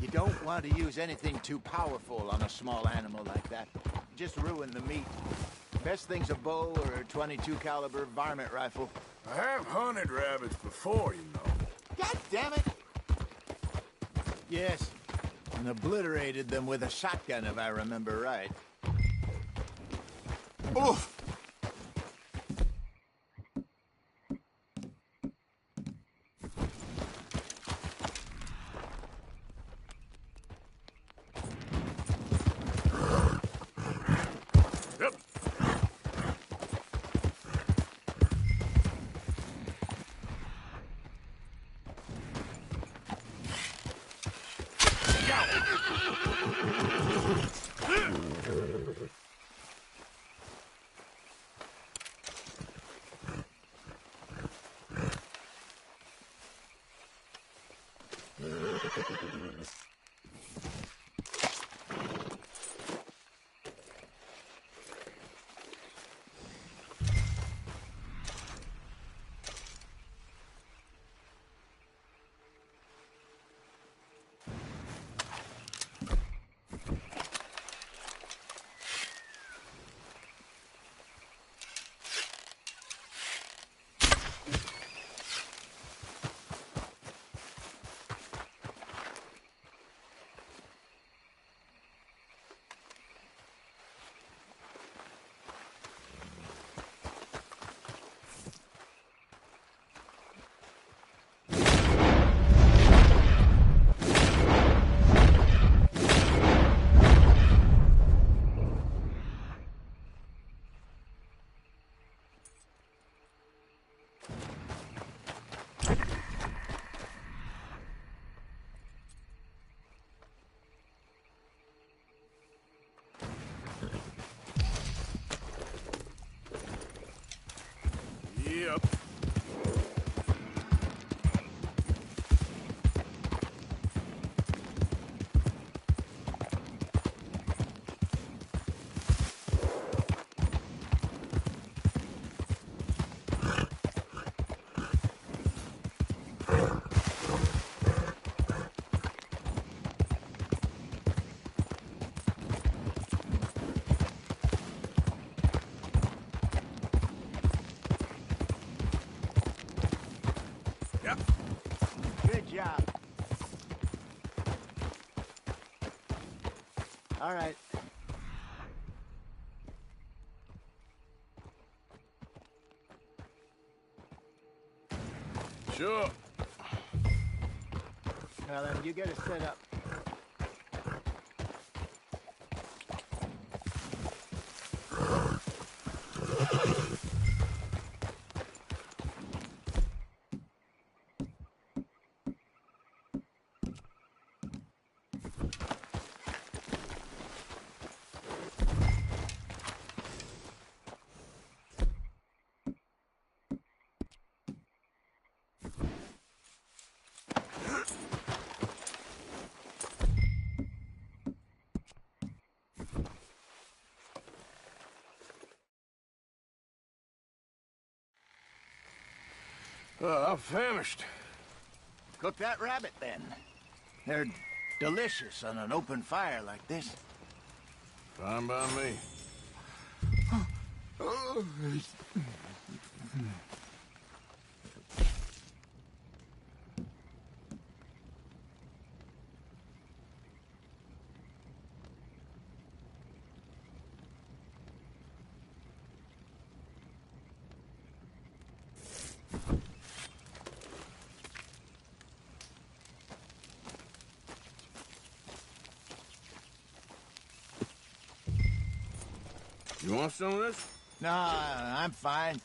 You don't want to use anything too powerful on a small animal like that. Just ruin the meat. Best thing's a bow or a .22 caliber varmint rifle. I have hunted rabbits before, you know. God damn it! Yes, and obliterated them with a shotgun, if I remember right. Oof! Yep. Good job. All right. Sure. Now then, you get it set up. I'm famished. Cook that rabbit, then. They're delicious on an open fire like this. Fine by me. You want some of this? No, I'm fine.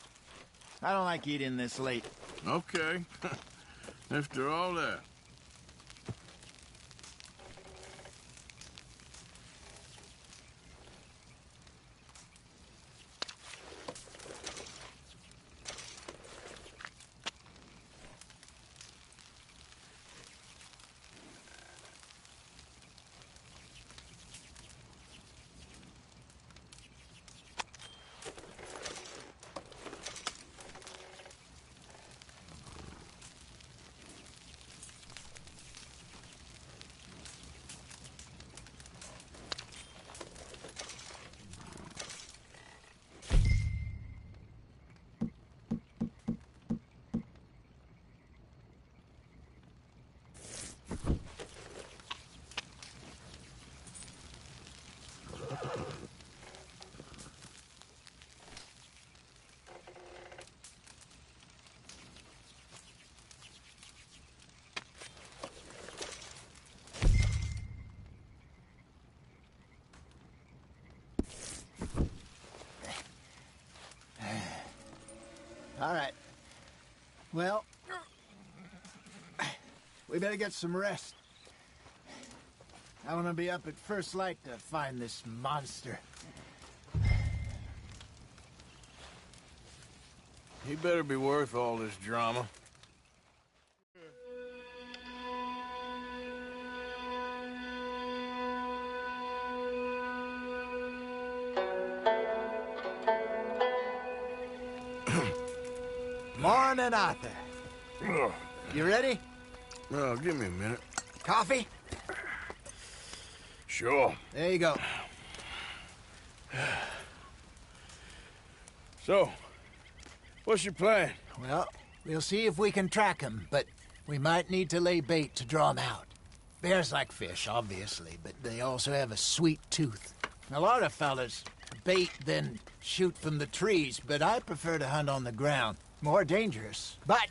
I don't like eating this late. Okay. After all that. All right. Well, we better get some rest. I want to be up at first light to find this monster. He better be worth all this drama. Morning, Arthur. You ready? Well, give me a minute. Coffee? Sure. There you go. So, what's your plan? Well, we'll see if we can track him, but we might need to lay bait to draw him out. Bears like fish, obviously, but they also have a sweet tooth. A lot of fellas bait, then shoot from the trees, but I prefer to hunt on the ground. More dangerous, but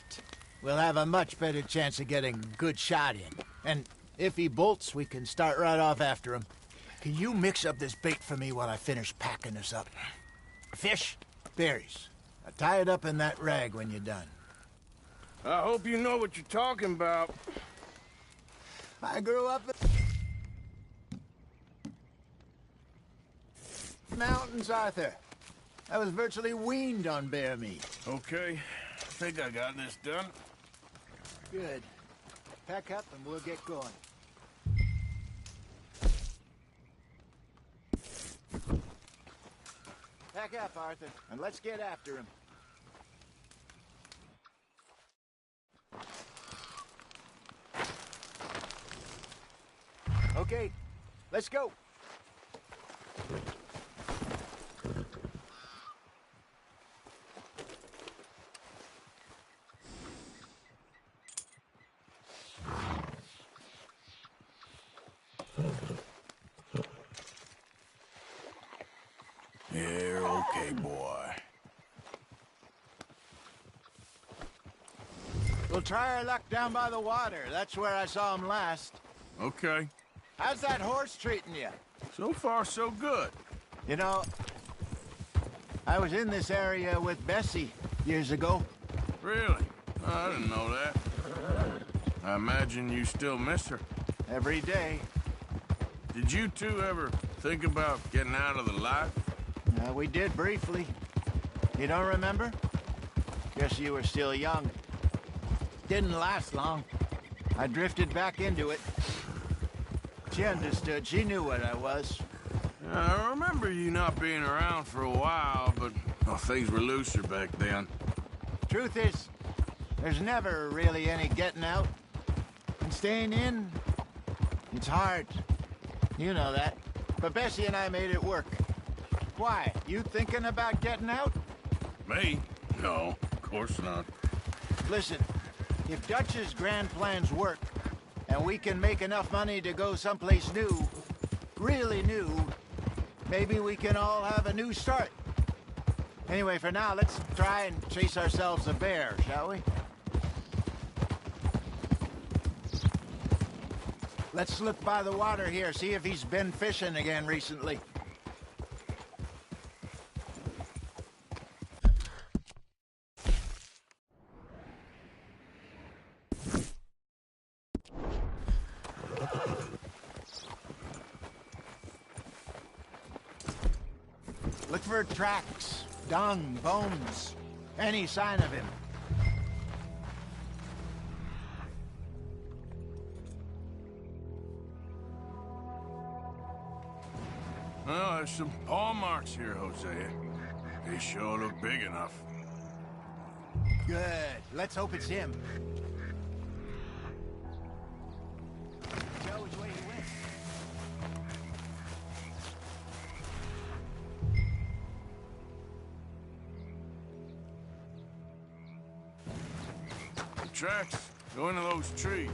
we'll have a much better chance of getting a good shot in. And if he bolts, we can start right off after him. Can you mix up this bait for me while I finish packing this up? Fish, berries. Now tie it up in that rag when you're done. I hope you know what you're talking about. I grew up in mountains, Arthur. I was virtually weaned on bear meat. Okay, I think I got this done. Good. Pack up and we'll get going. Pack up, Arthur, and let's get after him. Okay, let's go. You're okay, boy. We'll try our luck down by the water. That's where I saw him last. Okay. How's that horse treating you? So far, so good. You know, I was in this area with Bessie years ago. Really? Oh, I didn't know that. I imagine you still miss her. Every day. Did you two ever think about getting out of the life? We did briefly. You don't remember? Guess you were still young. Didn't last long. I drifted back into it. She understood. She knew what I was. I remember you not being around for a while, but things were looser back then. Truth is, there's never really any getting out. And staying in, it's hard. You know that. But Bessie and I made it work. Why? You thinking about getting out? Me? No, of course not. Listen, if Dutch's grand plans work, and we can make enough money to go someplace new, really new, maybe we can all have a new start. Anyway, for now, let's try and chase ourselves a bear, shall we? Let's look by the water here, see if he's been fishing again recently. Look for tracks, dung, bones, any sign of him. Well, there's some paw marks here, Hosea. They sure look big enough. Good. Let's hope it's him. Tell which way he went. The tracks go into those trees.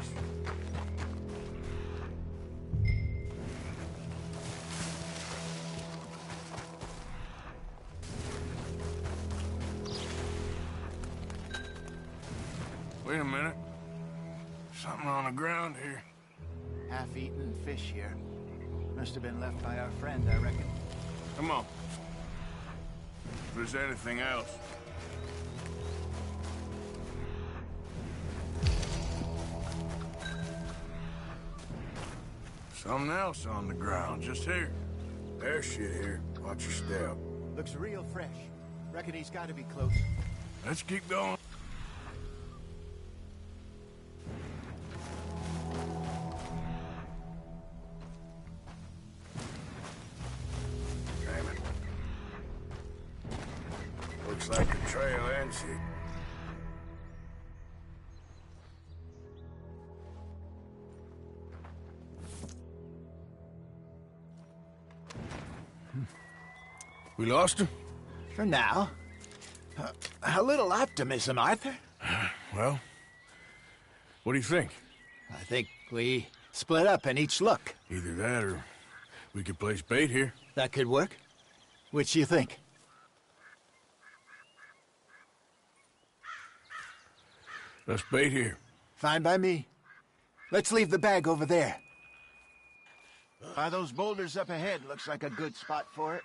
Wait a minute. Something on the ground here. Half-eaten fish here. Must have been left by our friend, I reckon. Come on. If there's anything else. Something else on the ground, just here. There's shit here. Watch your step. Looks real fresh. Reckon he's got to be close. Let's keep going. Damn it. Looks like the trail ends here. We lost him? For now. A little optimism, Arthur. Well, what do you think? I think we split up and each look. Either that or we could place bait here. That could work. Which do you think? Let's bait here. Fine by me. Let's leave the bag over there. By those boulders up ahead, looks like a good spot for it.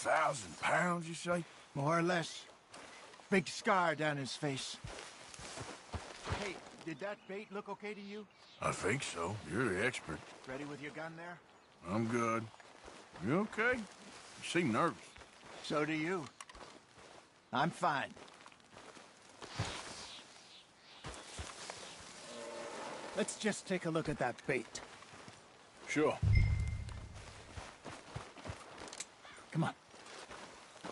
£1,000, you say? More or less. Big scar down his face. Hey, did that bait look okay to you? I think so. You're the expert. Ready with your gun there? I'm good. You okay? You seem nervous. So do you. I'm fine. Let's just take a look at that bait. Sure. Come on.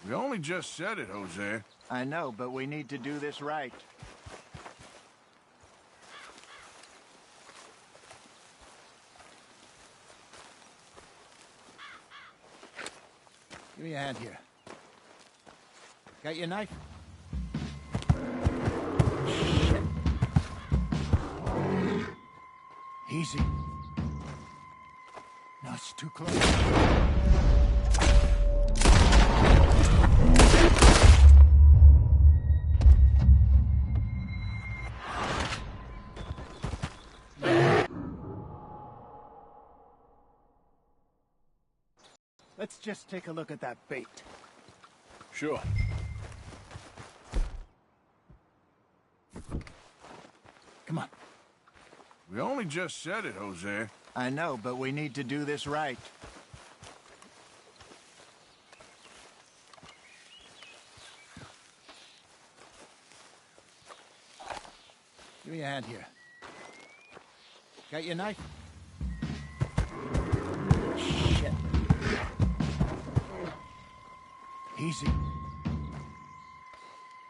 We only just said it, Jose. I know, but we need to do this right. Give me a hand here. Got your knife? Shit. Easy. No, it's too close. Let's just take a look at that bait. Sure. Come on. We only just said it, Jose. I know, but we need to do this right. Give me a hand here. Got your knife? Shit. Easy.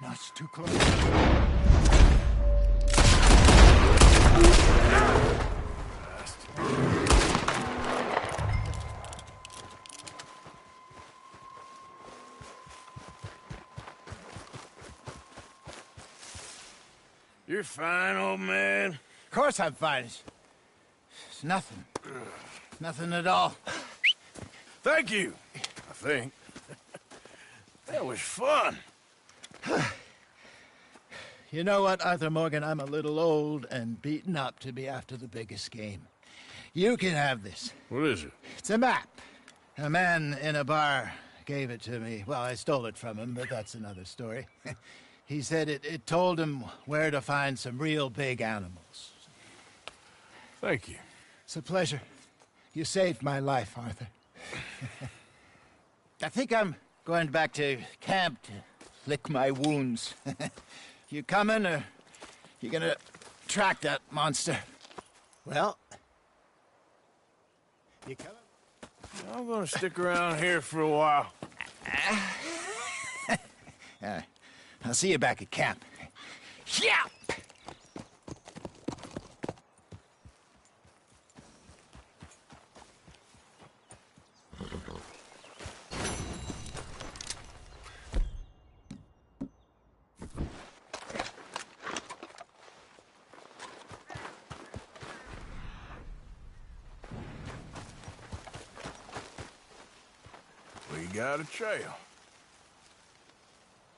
No, it's too close. You're fine, old man. Of course I'm fine. It's nothing. Nothing at all. Thank you, I think. That was fun. You know what, Arthur Morgan? I'm a little old and beaten up to be after the biggest game. You can have this. What is it? It's a map. A man in a bar gave it to me. Well, I stole it from him, but that's another story. He said it told him where to find some real big animals. Thank you. It's a pleasure. You saved my life, Arthur. I think I'm going back to camp to lick my wounds. You coming, or you gonna track that monster? Well, you coming? I'm gonna stick around here for a while. I'll see you back at camp. Yeah! got a trail.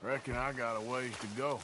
Reckon I got a ways to go.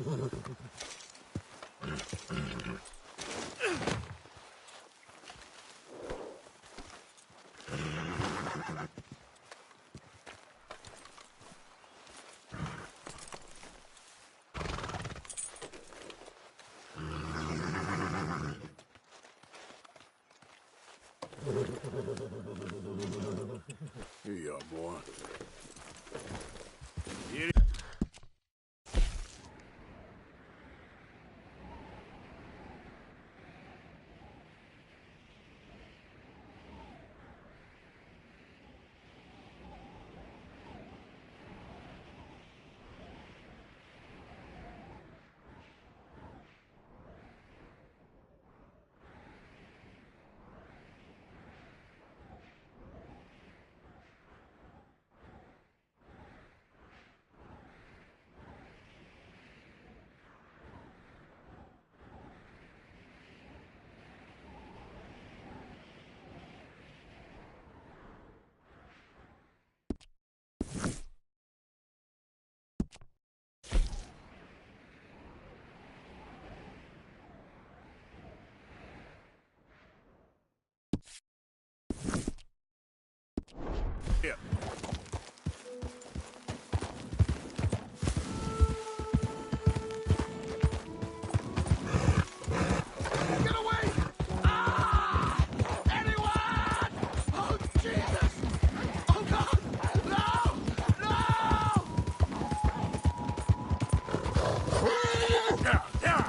Here you are, boy. Yeah. Get away! Ah! Anyone! Oh, Jesus! Oh, God! No! No! Down, down!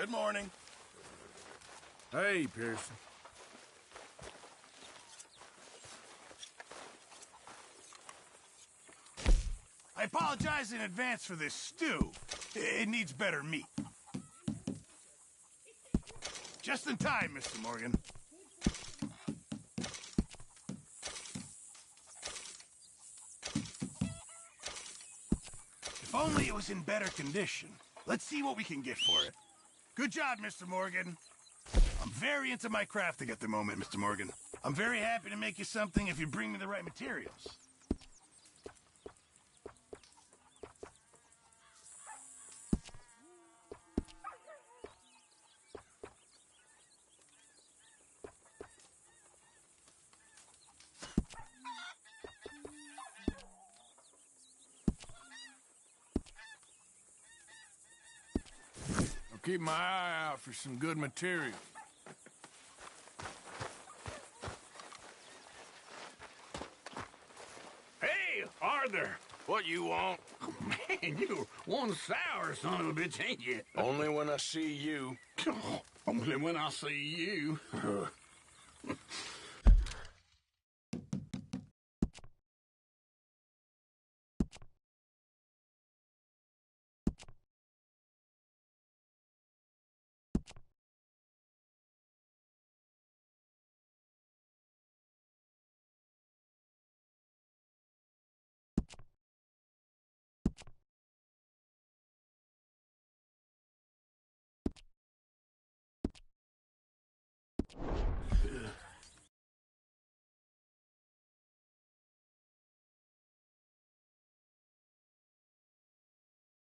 Good morning. Hey, Pearson. I apologize in advance for this stew. It needs better meat. Just in time, Mr. Morgan. If only it was in better condition. Let's see what we can get for it. Good job, Mr. Morgan. I'm very into my crafting at the moment, Mr. Morgan. I'm very happy to make you something if you bring me the right materials. I'll keep my eye out for some good material. Hey, Arthur, what you want? Oh, man, you one sour son of a bitch, ain't you? Only when I see you. Only when I see you.